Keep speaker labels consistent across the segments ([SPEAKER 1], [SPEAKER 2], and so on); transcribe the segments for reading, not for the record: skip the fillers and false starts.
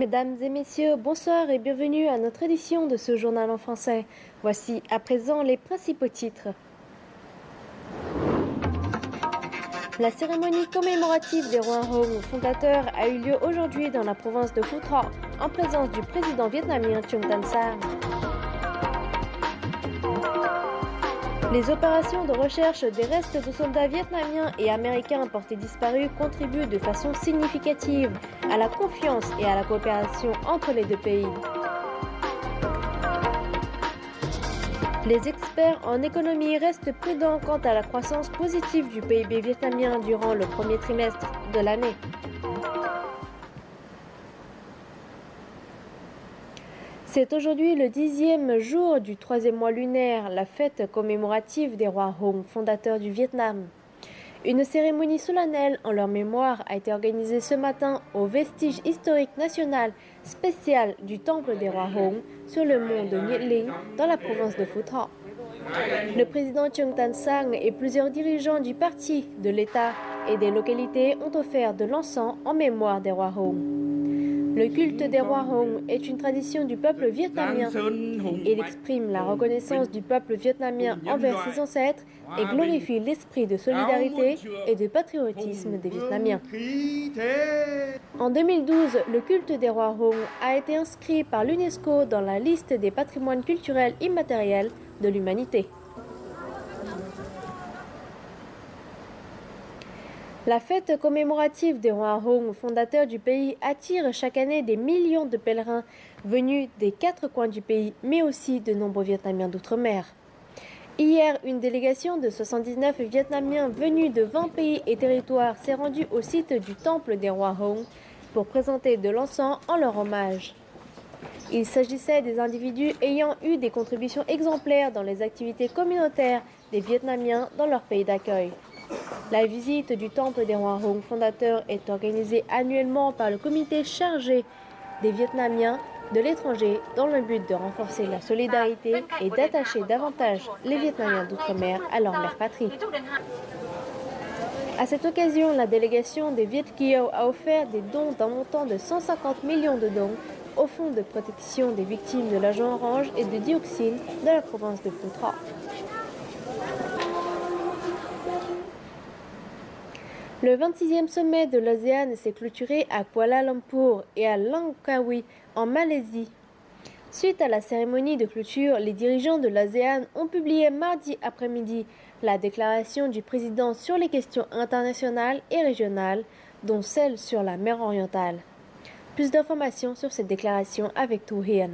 [SPEAKER 1] Mesdames et messieurs, bonsoir et bienvenue à notre édition de ce journal en français. Voici à présent les principaux titres. La cérémonie commémorative des rois Hong fondateurs a eu lieu aujourd'hui dans la province de Phu Thọ, en présence du président vietnamien Trung Tan Sang. Les opérations de recherche des restes de soldats vietnamiens et américains portés disparus contribuent de façon significative à la confiance et à la coopération entre les deux pays. Les experts en économie restent prudents quant à la croissance positive du PIB vietnamien durant le premier trimestre de l'année. C'est aujourd'hui le 10e jour du 3e mois lunaire, la fête commémorative des rois Hong, fondateurs du Vietnam. Une cérémonie solennelle en leur mémoire a été organisée ce matin au vestige historique national spécial du temple des rois Hong sur le mont de Nhiet Linh dans la province de Phu Thọ. Le président Trung Tan Sang et plusieurs dirigeants du parti, de l'État et des localités ont offert de l'encens en mémoire des rois Hong. Le culte des rois Hong est une tradition du peuple vietnamien. Il exprime la reconnaissance du peuple vietnamien envers ses ancêtres et glorifie l'esprit de solidarité et de patriotisme des Vietnamiens. En 2012, le culte des rois Hong a été inscrit par l'UNESCO dans la liste des patrimoines culturels immatériels de l'humanité. La fête commémorative des rois Hong, fondateurs du pays, attire chaque année des millions de pèlerins venus des 4 coins du pays, mais aussi de nombreux Vietnamiens d'outre-mer. Hier, une délégation de 79 Vietnamiens venus de 20 pays et territoires s'est rendue au site du temple des rois Hong pour présenter de l'encens en leur hommage. Il s'agissait des individus ayant eu des contributions exemplaires dans les activités communautaires des Vietnamiens dans leur pays d'accueil. La visite du temple des rois Hong fondateurs est organisée annuellement par le comité chargé des Vietnamiens de l'étranger dans le but de renforcer la solidarité et d'attacher davantage les Vietnamiens d'outre-mer à leur mère patrie. À cette occasion, la délégation des Viet Kieu a offert des dons d'un montant de 150 millions de dong au Fonds de protection des victimes de l'agent orange et de dioxine de la province de Phu Thọ. Le 26e sommet de l'ASEAN s'est clôturé à Kuala Lumpur et à Langkawi, en Malaisie. Suite à la cérémonie de clôture, les dirigeants de l'ASEAN ont publié mardi après-midi la déclaration du président sur les questions internationales et régionales, dont celle sur la mer orientale. Plus d'informations sur cette déclaration avec Tu Hien.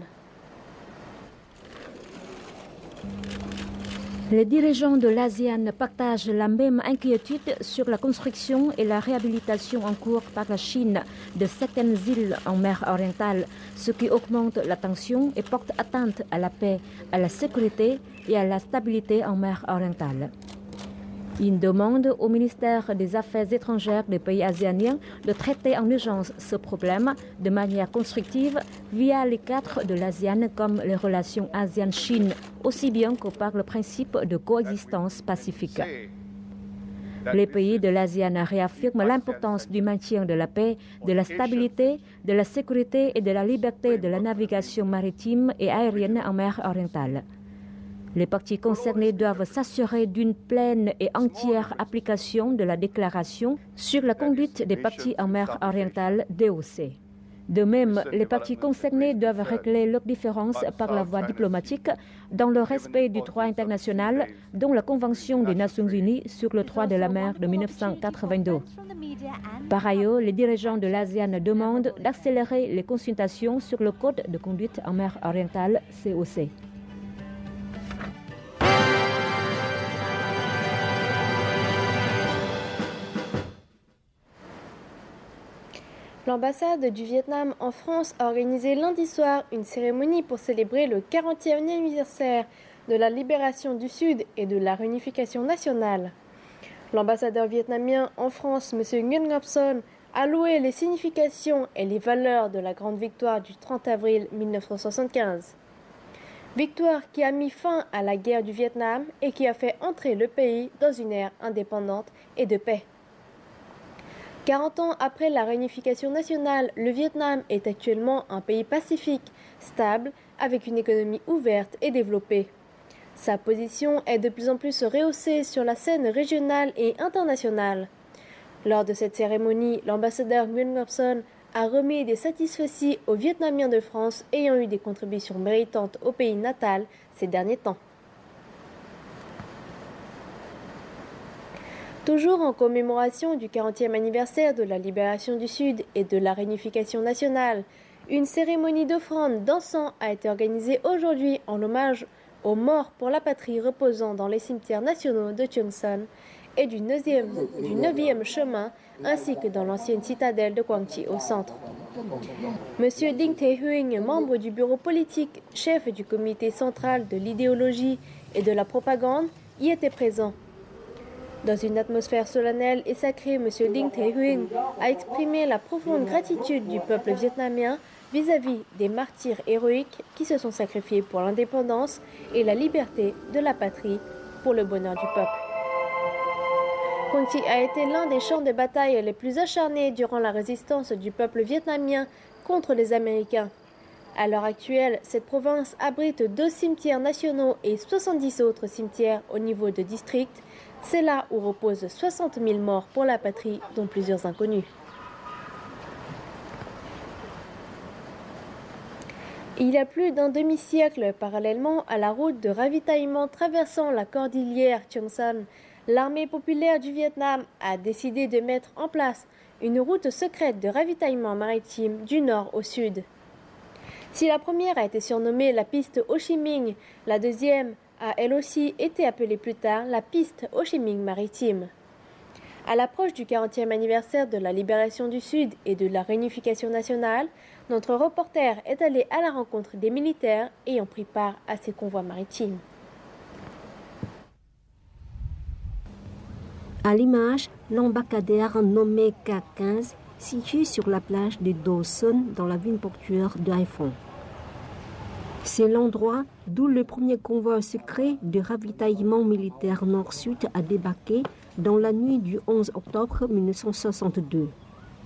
[SPEAKER 2] Les dirigeants de l'ASEAN partagent la même inquiétude sur la construction et la réhabilitation en cours par la Chine de certaines îles en mer orientale, ce qui augmente la tension et porte atteinte à la paix, à la sécurité et à la stabilité en mer orientale. Ils demandent au ministère des Affaires étrangères des pays asianiens de traiter en urgence ce problème de manière constructive via les cadres de l'ASEAN comme les relations ASEAN-Chine, aussi bien que par le principe de coexistence pacifique. Les pays de l'ASEAN réaffirment l'importance du maintien de la paix, de la stabilité, de la sécurité et de la liberté de la navigation maritime et aérienne en mer orientale. Les parties concernées doivent s'assurer d'une pleine et entière application de la déclaration sur la conduite des parties en mer orientale DOC. De même, les parties concernées doivent régler leurs différences par la voie diplomatique dans le respect du droit international, dont la Convention des Nations Unies sur le droit de la mer de 1982. Par ailleurs, les dirigeants de l'ASEAN demandent d'accélérer les consultations sur le Code de conduite en mer orientale COC.
[SPEAKER 1] L'ambassade du Vietnam en France a organisé lundi soir une cérémonie pour célébrer le 40e anniversaire de la libération du Sud et de la réunification nationale. L'ambassadeur vietnamien en France, M. Nguyen Ngọc Son, a loué les significations et les valeurs de la grande victoire du 30 avril 1975. Victoire qui a mis fin à la guerre du Vietnam et qui a fait entrer le pays dans une ère indépendante et de paix. 40 ans après la réunification nationale, le Vietnam est actuellement un pays pacifique, stable, avec une économie ouverte et développée. Sa position est de plus en plus rehaussée sur la scène régionale et internationale. Lors de cette cérémonie, l'ambassadeur Nguyen Ngọc Son a remis des satisfecits aux Vietnamiens de France ayant eu des contributions méritantes au pays natal ces derniers temps. Toujours en commémoration du 40e anniversaire de la libération du Sud et de la réunification nationale, une cérémonie d'offrande d'encens a été organisée aujourd'hui en hommage aux morts pour la patrie reposant dans les cimetières nationaux de Cheung Son et du 9e chemin, ainsi que dans l'ancienne citadelle de Quang Tri au centre. Monsieur Dinh Thế Huynh, membre du bureau politique, chef du comité central de l'idéologie et de la propagande, y était présent. Dans une atmosphère solennelle et sacrée, Monsieur Dinh Thế Huynh a exprimé la profonde gratitude du peuple vietnamien vis-à-vis des martyrs héroïques qui se sont sacrifiés pour l'indépendance et la liberté de la patrie pour le bonheur du peuple. Quang Tri a été l'un des champs de bataille les plus acharnés durant la résistance du peuple vietnamien contre les Américains. À l'heure actuelle, cette province abrite 2 cimetières nationaux et 70 autres cimetières au niveau de district. C'est là où reposent 60 000 morts pour la patrie, dont plusieurs inconnus. Il y a plus d'un demi-siècle, parallèlement à la route de ravitaillement traversant la cordillère Cheung Son, l'armée populaire du Vietnam a décidé de mettre en place une route secrète de ravitaillement maritime du nord au sud. Si la première a été surnommée la piste Ho Chi Minh, la deuxième a elle aussi été appelée plus tard la piste Ho Chi Minh maritime. À l'approche du 40e anniversaire de la libération du Sud et de la réunification nationale, notre reporter est allé à la rencontre des militaires ayant pris part à ces convois maritimes.
[SPEAKER 2] À l'image, l'embarcadère nommé K-15 situé sur la plage de Do Son dans la ville portuaire de Haiphong. C'est l'endroit d'où le premier convoi secret de ravitaillement militaire nord-sud a débarqué dans la nuit du 11 octobre 1962.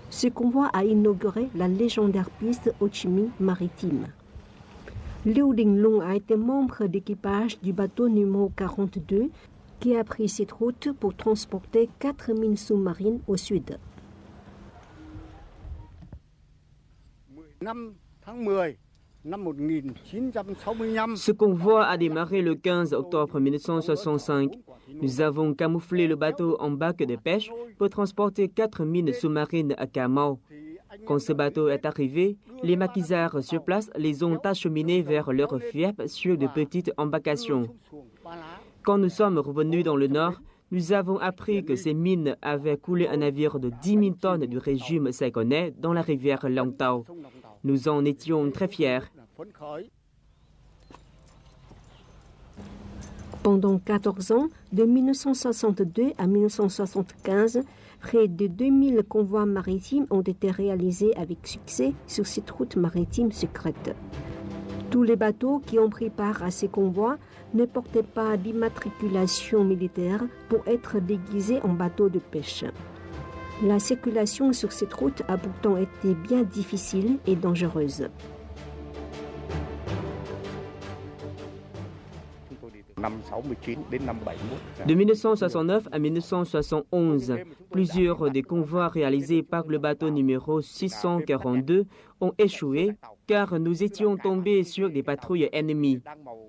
[SPEAKER 2] Ce convoi a inauguré la légendaire piste Ho Chi Minh maritime. Liu Dinh-Lung a été membre d'équipage du bateau numéro 42 qui a pris cette route pour transporter 4000 sous-marines au sud.
[SPEAKER 3] Ce convoi a démarré le 15 octobre 1965. Nous avons camouflé le bateau en bac de pêche pour transporter 4000 sous-marines à Cà Mau. Quand ce bateau est arrivé, les maquisards sur place les ont acheminés vers leur fief sur de petites embarcations. Quand nous sommes revenus dans le nord, nous avons appris que ces mines avaient coulé un navire de 10 000 tonnes du régime saigonais dans la rivière Long Tau. Nous en étions très fiers.
[SPEAKER 2] Pendant 14 ans, de 1962 à 1975, près de 2000 convois maritimes ont été réalisés avec succès sur cette route maritime secrète. Tous les bateaux qui ont pris part à ces convois ne portaient pas d'immatriculation militaire pour être déguisés en bateaux de pêche. La circulation sur cette route a pourtant été bien difficile et dangereuse.
[SPEAKER 3] De 1969 à 1971, plusieurs des convois réalisés par le bateau numéro 642 ont échoué car nous étions tombés sur des patrouilles ennemies.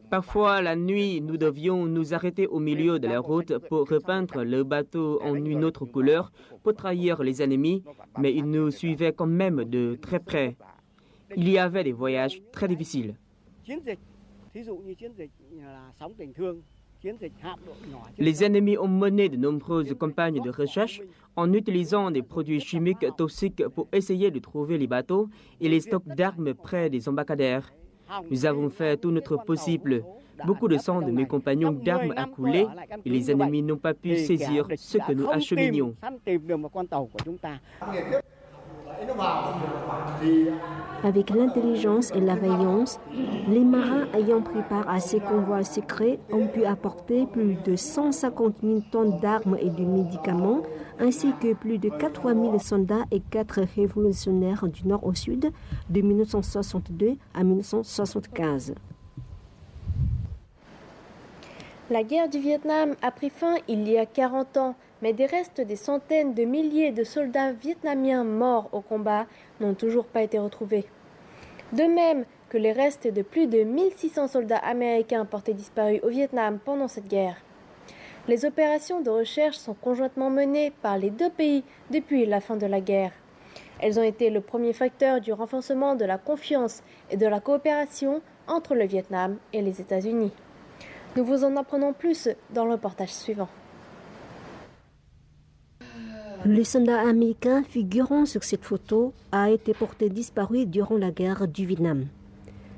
[SPEAKER 3] Parfois, la nuit, nous devions nous arrêter au milieu de la route pour repeindre le bateau en une autre couleur pour trahir les ennemis, mais ils nous suivaient quand même de très près. Il y avait des voyages très difficiles. Les ennemis ont mené de nombreuses campagnes de recherche en utilisant des produits chimiques toxiques pour essayer de trouver les bateaux et les stocks d'armes près des embarcadères. Nous avons fait tout notre possible. Beaucoup de sang de mes compagnons d'armes a coulé et les ennemis n'ont pas pu saisir ce que nous acheminions.
[SPEAKER 4] Avec l'intelligence et la veillance, les marins ayant pris part à ces convois secrets ont pu apporter plus de 150 000 tonnes d'armes et de médicaments, ainsi que plus de 80 000 soldats et 4 révolutionnaires du nord au sud, de 1962 à 1975.
[SPEAKER 1] La guerre du Vietnam a pris fin il y a 40 ans, mais des restes des centaines de milliers de soldats vietnamiens morts au combat n'ont toujours pas été retrouvés. De même que les restes de plus de 1600 soldats américains portés disparus au Vietnam pendant cette guerre. Les opérations de recherche sont conjointement menées par les deux pays depuis la fin de la guerre. Elles ont été le premier facteur du renforcement de la confiance et de la coopération entre le Vietnam et les États-Unis. Nous vous en apprenons plus dans le reportage suivant.
[SPEAKER 4] Le soldat américain figurant sur cette photo a été porté disparu durant la guerre du Vietnam.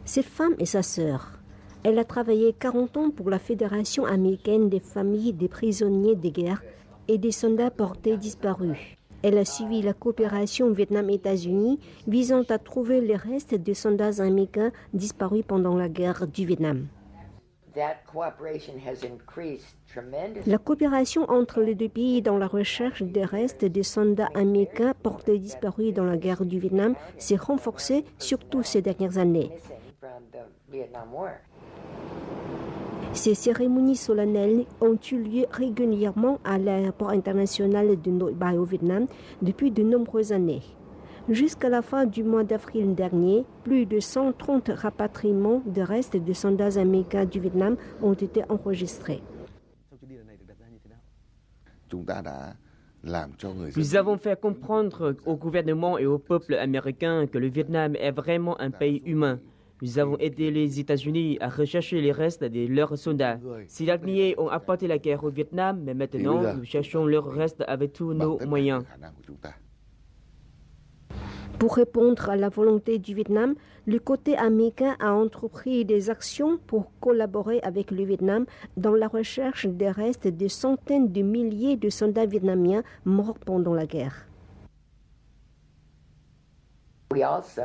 [SPEAKER 4] Cette femme est sa sœur. Elle a travaillé 40 ans pour la Fédération américaine des familles des prisonniers de guerre et des soldats portés disparus. Elle a suivi la coopération Vietnam-États-Unis visant à trouver les restes des soldats américains disparus pendant la guerre du Vietnam. La coopération entre les deux pays dans la recherche des restes des soldats américains portés disparus dans la guerre du Vietnam s'est renforcée, surtout ces dernières années. Ces cérémonies solennelles ont eu lieu régulièrement à l'aéroport international de Nội Bài au Vietnam depuis de nombreuses années. Jusqu'à la fin du mois d'avril dernier, plus de 130 rapatriements de restes de soldats américains du Vietnam ont été enregistrés.
[SPEAKER 3] Nous avons fait comprendre au gouvernement et au peuple américain que le Vietnam est vraiment un pays humain. Nous avons aidé les États-Unis à rechercher les restes de leurs soldats. Ces derniers ont apporté la guerre au Vietnam, mais maintenant nous cherchons leurs restes avec tous nos moyens.
[SPEAKER 4] Pour répondre à la volonté du Vietnam, le côté américain a entrepris des actions pour collaborer avec le Vietnam dans la recherche des restes de centaines de milliers de soldats vietnamiens morts pendant la guerre.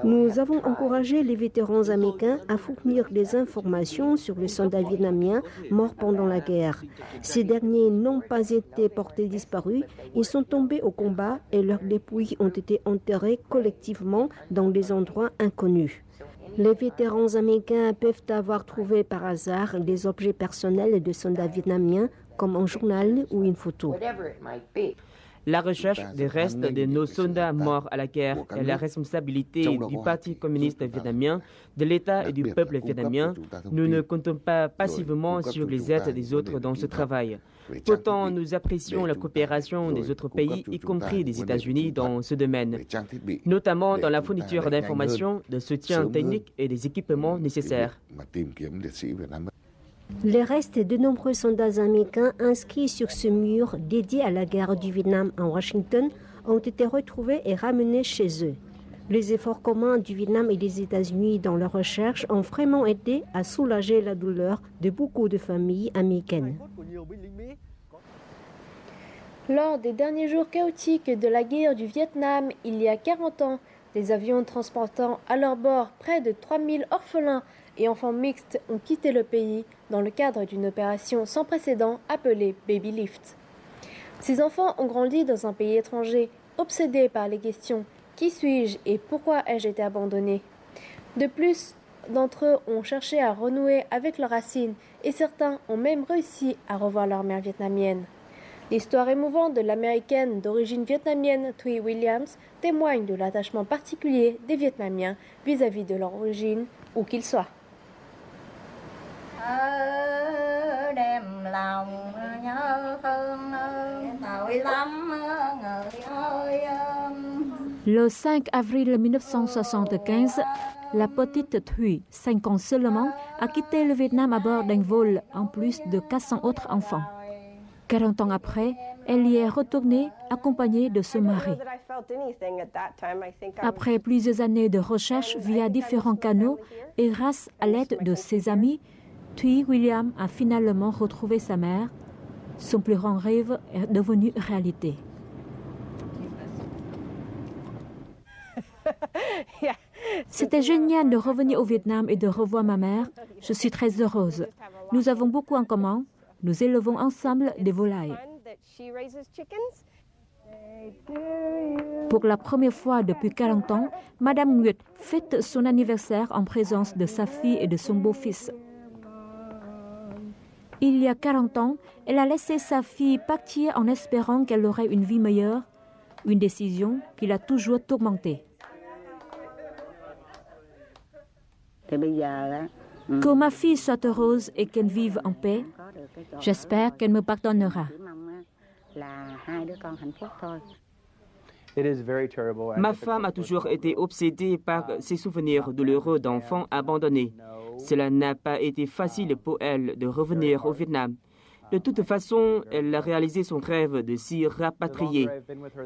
[SPEAKER 4] Nous avons encouragé les vétérans américains à fournir des informations sur les soldats vietnamiens morts pendant la guerre. Ces derniers n'ont pas été portés disparus, ils sont tombés au combat et leurs dépouilles ont été enterrées collectivement dans des endroits inconnus. Les vétérans américains peuvent avoir trouvé par hasard des objets personnels de soldats vietnamiens comme un journal ou une photo.
[SPEAKER 3] La recherche des restes de nos soldats morts à la guerre est la responsabilité du Parti communiste vietnamien, de l'État et du peuple vietnamien. Nous ne comptons pas passivement sur les aides des autres dans ce travail. Pourtant, nous apprécions la coopération des autres pays, y compris des États-Unis, dans ce domaine, notamment dans la fourniture d'informations, de soutien technique et des équipements nécessaires.
[SPEAKER 4] Les restes de nombreux soldats américains inscrits sur ce mur dédié à la guerre du Vietnam en Washington ont été retrouvés et ramenés chez eux. Les efforts communs du Vietnam et des États-Unis dans leur recherche ont vraiment aidé à soulager la douleur de beaucoup de familles américaines.
[SPEAKER 1] Lors des derniers jours chaotiques de la guerre du Vietnam, il y a 40 ans, des avions transportant à leur bord près de 3000 orphelins et enfants mixtes ont quitté le pays dans le cadre d'une opération sans précédent appelée Baby Lift. Ces enfants ont grandi dans un pays étranger, obsédés par les questions « Qui suis-je et pourquoi ai-je été abandonné ?» De plus, d'entre eux ont cherché à renouer avec leurs racines et certains ont même réussi à revoir leur mère vietnamienne. L'histoire émouvante de l'américaine d'origine vietnamienne Thuy Williams témoigne de l'attachement particulier des Vietnamiens vis-à-vis de leur origine, où qu'ils soient.
[SPEAKER 2] Le 5 avril 1975, la petite Thuy, 5 ans seulement, a quitté le Vietnam à bord d'un vol en plus de 400 autres enfants. 40 ans après, elle y est retournée accompagnée de son mari. Après plusieurs années de recherche via différents canaux et grâce à l'aide de ses amis, Thuy Williams a finalement retrouvé sa mère. Son plus grand rêve est devenu réalité. C'était génial de revenir au Vietnam et de revoir ma mère. Je suis très heureuse. Nous avons beaucoup en commun. Nous élevons ensemble des volailles. Pour la première fois depuis 40 ans, Madame Nguyệt fête son anniversaire en présence de sa fille et de son beau-fils. Il y a 40 ans, elle a laissé sa fille partir en espérant qu'elle aurait une vie meilleure, une décision qui l'a toujours tourmentée. Que ma fille soit heureuse et qu'elle vive en paix, j'espère qu'elle me pardonnera.
[SPEAKER 3] Ma femme a toujours été obsédée par ses souvenirs douloureux d'enfants abandonnés. Cela n'a pas été facile pour elle de revenir au Vietnam. De toute façon, elle a réalisé son rêve de s'y rapatrier.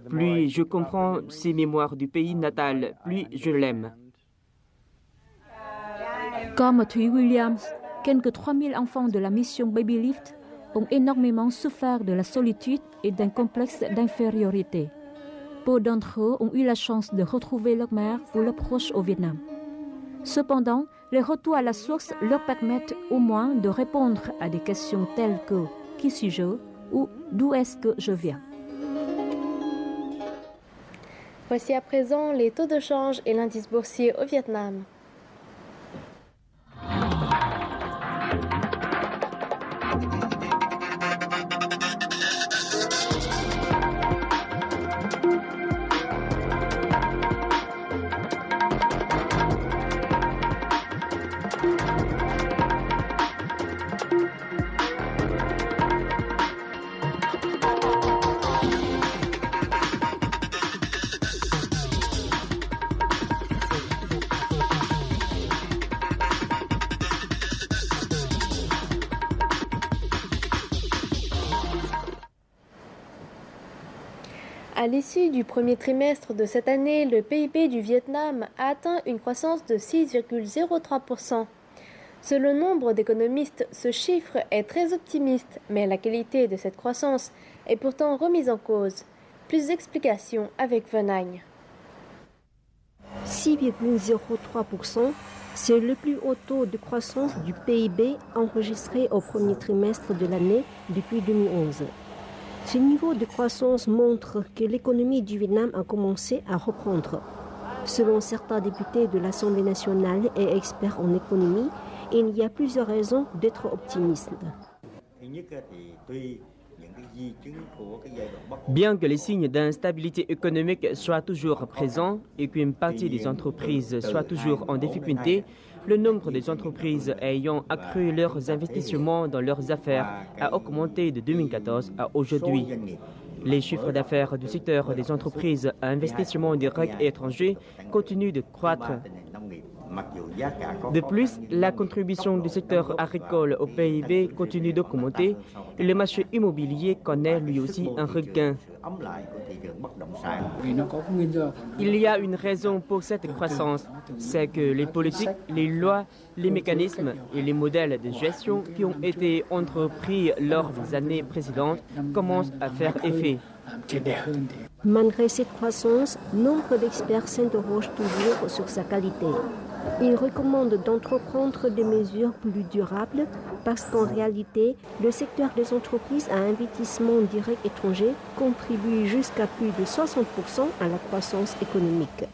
[SPEAKER 3] Plus je comprends ses mémoires du pays natal, plus je l'aime.
[SPEAKER 2] Comme Thúy Williams, quelques 3000 enfants de la mission Baby Lift ont énormément souffert de la solitude et d'un complexe d'infériorité. Peu d'entre eux ont eu la chance de retrouver leur mère ou leurs proches au Vietnam. Cependant, les retours à la source leur permettent au moins de répondre à des questions telles que « Qui suis-je » ou « D'où est-ce que je viens ?»
[SPEAKER 1] Voici à présent les taux de change et l'indice boursier au Vietnam. À l'issue du premier trimestre de cette année, le PIB du Vietnam a atteint une croissance de 6,03%. Selon nombre d'économistes, ce chiffre est très optimiste, mais la qualité de cette croissance est pourtant remise en cause. Plus d'explications avec Venagne.
[SPEAKER 4] 6,03%, c'est le plus haut taux de croissance du PIB enregistré au premier trimestre de l'année depuis 2011. Ce niveau de croissance montre que l'économie du Vietnam a commencé à reprendre. Selon certains députés de l'Assemblée nationale et experts en économie, il y a plusieurs raisons d'être optimiste.
[SPEAKER 3] Bien que les signes d'instabilité économique soient toujours présents et qu'une partie des entreprises soit toujours en difficulté, le nombre des entreprises ayant accru leurs investissements dans leurs affaires a augmenté de 2014 à aujourd'hui. Les chiffres d'affaires du secteur des entreprises à investissement direct et étranger continuent de croître. De plus, la contribution du secteur agricole au PIB continue d'augmenter et le marché immobilier connaît lui aussi un regain. Il y a une raison pour cette croissance, c'est que les politiques, les lois, les mécanismes et les modèles de gestion qui ont été entrepris lors des années précédentes commencent à faire effet.
[SPEAKER 4] Malgré cette croissance, nombre d'experts s'interrogent toujours sur sa qualité. Ils recommandent d'entreprendre des mesures plus durables parce qu'en réalité, le secteur des entreprises à investissement direct étranger contribue jusqu'à plus de 60% à la croissance économique.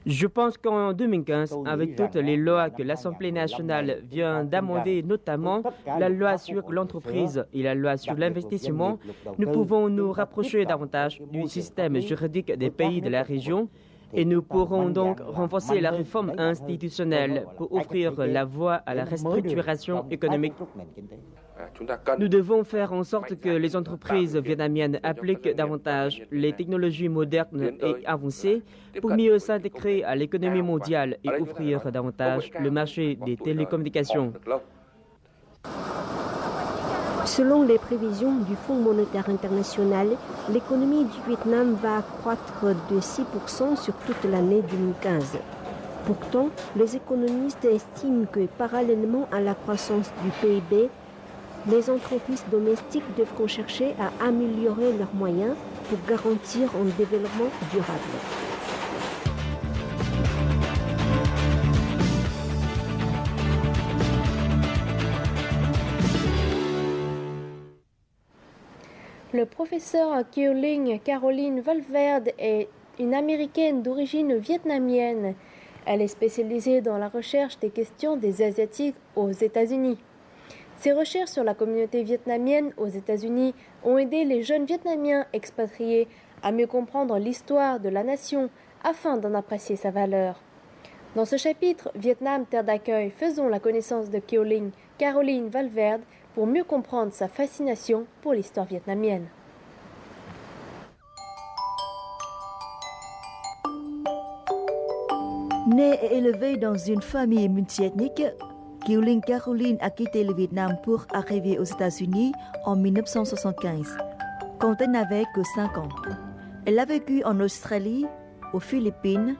[SPEAKER 3] Je pense qu'en 2015, avec toutes les lois que l'Assemblée nationale vient d'amender, notamment la loi sur l'entreprise et la loi sur l'investissement, nous pouvons nous rapprocher davantage du système juridique des pays de la région et nous pourrons donc renforcer la réforme institutionnelle pour offrir la voie à la restructuration économique. Nous devons faire en sorte que les entreprises vietnamiennes appliquent davantage les technologies modernes et avancées pour mieux s'intégrer à l'économie mondiale et ouvrir davantage le marché des télécommunications.
[SPEAKER 4] Selon les prévisions du Fonds monétaire international, l'économie du Vietnam va croître de 6% sur toute l'année 2015. Pourtant, les économistes estiment que parallèlement à la croissance du PIB, les entreprises domestiques devront chercher à améliorer leurs moyens pour garantir un développement durable.
[SPEAKER 1] Le professeur Keo-Lin Caroline Valverde est une Américaine d'origine vietnamienne. Elle est spécialisée dans la recherche des questions des Asiatiques aux États-Unis. Ses recherches sur la communauté vietnamienne aux États-Unis ont aidé les jeunes Vietnamiens expatriés à mieux comprendre l'histoire de la nation afin d'en apprécier sa valeur. Dans ce chapitre, Vietnam, terre d'accueil, faisons la connaissance de Keo-Lin Caroline Valverde pour mieux comprendre sa fascination pour l'histoire vietnamienne.
[SPEAKER 5] Née et élevée dans une famille multiethnique, Keo-Lin Caroline a quitté le Vietnam pour arriver aux États-Unis en 1975, quand elle n'avait que 5 ans. Elle a vécu en Australie, aux Philippines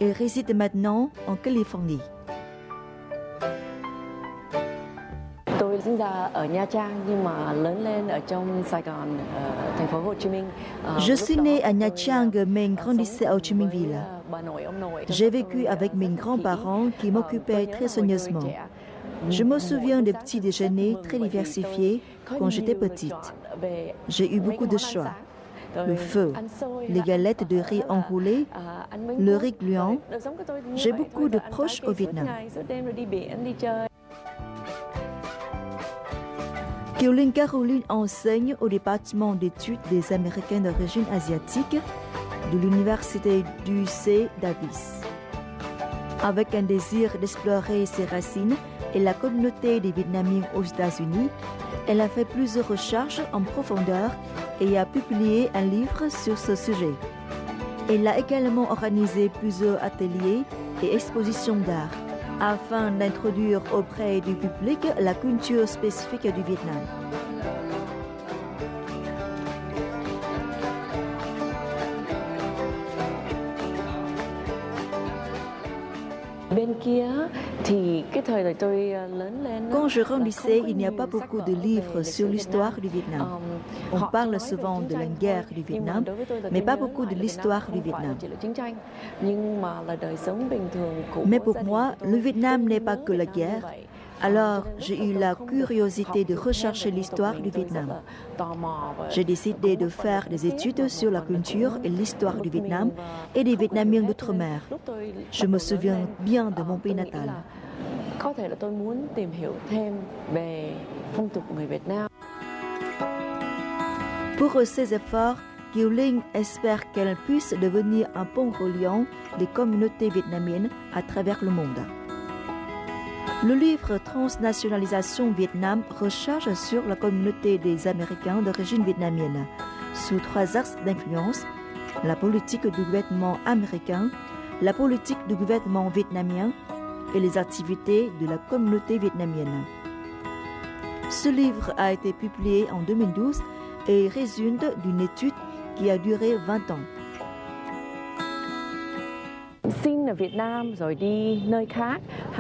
[SPEAKER 5] et réside maintenant en Californie. Je suis née à Nha Trang mais grandissais à Ho Chi Minh Ville. J'ai vécu avec mes grands-parents qui m'occupaient très soigneusement. Je me souviens des petits déjeuners très diversifiés quand j'étais petite. J'ai eu beaucoup de choix. Le feu, les galettes de riz enroulées, le riz gluant. J'ai beaucoup de proches au Vietnam. Keo-Lin Caroline enseigne au département d'études des Américains d'origine asiatique de l'université d'UC Davis. Avec un désir d'explorer ses racines et la communauté des Vietnamiens aux États-Unis, elle a fait plusieurs recherches en profondeur et a publié un livre sur ce sujet. Elle a également organisé plusieurs ateliers et expositions d'art afin d'introduire auprès du public la culture spécifique du Vietnam. Quand je grandissais, il n'y a pas beaucoup de livres sur l'histoire du Vietnam. On parle souvent de la guerre du Vietnam, mais pas beaucoup de l'histoire du Vietnam. Mais pour moi, le Vietnam n'est pas que la guerre. Alors, j'ai eu la curiosité de rechercher l'histoire du Vietnam. J'ai décidé de faire des études sur la culture et l'histoire du Vietnam et des Vietnamiens d'outre-mer. Je me souviens bien de mon pays natal. Pour ses efforts, Keo-Lin espère qu'elle puisse devenir un pont reliant des communautés vietnamiennes à travers le monde. Le livre Transnationalisation Vietnam recherche sur la communauté des Américains d'origine vietnamienne, sous 3 axes d'influence: la politique du gouvernement américain, la politique du gouvernement vietnamien et les activités de la communauté vietnamienne. Ce livre a été publié en 2012 et résulte d'une étude qui a duré 20 ans.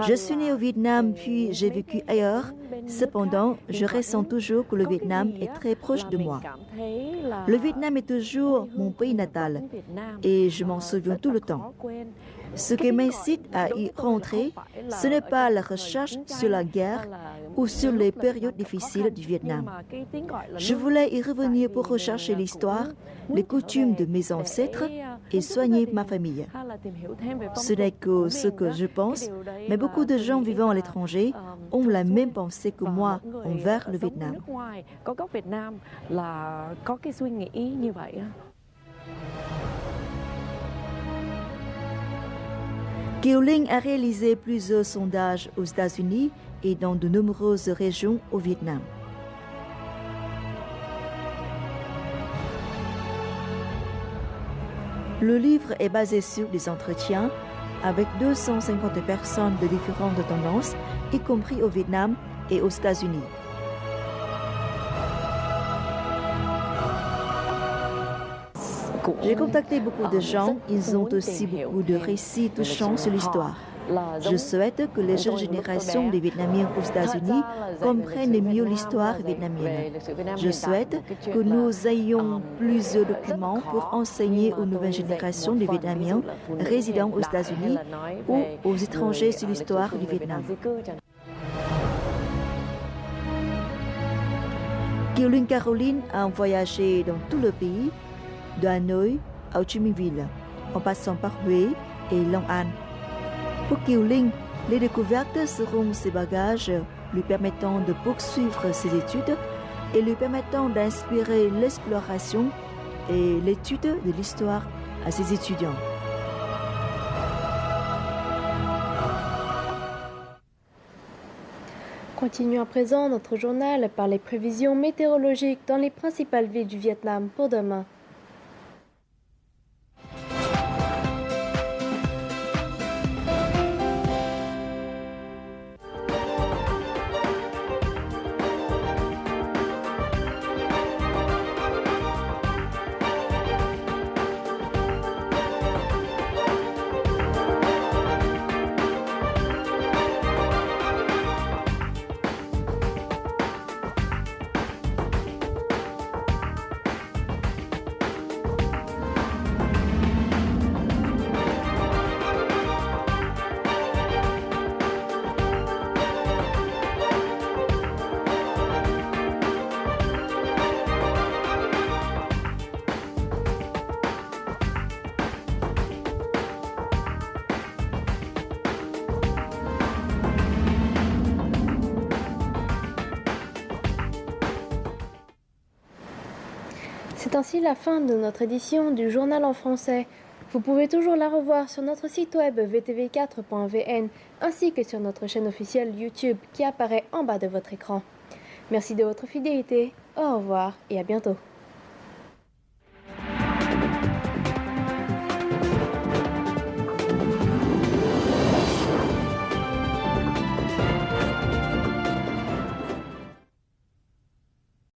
[SPEAKER 5] Je suis née au Vietnam puis j'ai vécu ailleurs. Cependant, je ressens toujours que le Vietnam est très proche de moi. Le Vietnam est toujours mon pays natal et je m'en souviens tout le temps. Ce qui m'incite à y rentrer, ce n'est pas la recherche sur la guerre ou sur les périodes difficiles du Vietnam. Je voulais y revenir pour rechercher l'histoire, les coutumes de mes ancêtres et soigner ma famille. Ce n'est que ce que je pense, mais beaucoup de gens vivant à l'étranger ont la même pensée que moi envers le Vietnam. Keo-Lin a réalisé plusieurs sondages aux États-Unis et dans de nombreuses régions au Vietnam. Le livre est basé sur des entretiens avec 250 personnes de différentes tendances, y compris au Vietnam et aux États-Unis. J'ai contacté beaucoup de gens, ils ont aussi beaucoup de récits touchants sur l'histoire. Je souhaite que les jeunes générations des Vietnamiens aux États-Unis comprennent mieux l'histoire vietnamienne. Je souhaite que nous ayons plusieurs documents pour enseigner aux nouvelles générations de Vietnamiens résidant aux États-Unis ou aux étrangers sur l'histoire du Vietnam. Kieu Linh Caroline a voyagé dans tout le pays, de Hanoï à Ho Chi Minh Ville, en passant par Huế et Long An. Pour Kieu Linh, les découvertes seront ses bagages lui permettant de poursuivre ses études et lui permettant d'inspirer l'exploration et l'étude de l'histoire à ses étudiants.
[SPEAKER 1] Continuons à présent notre journal par les prévisions météorologiques dans les principales villes du Vietnam pour demain. C'est ainsi la fin de notre édition du journal en français. Vous pouvez toujours la revoir sur notre site web vtv4.vn ainsi que sur notre chaîne officielle YouTube qui apparaît en bas de votre écran. Merci de votre fidélité, au revoir et à bientôt.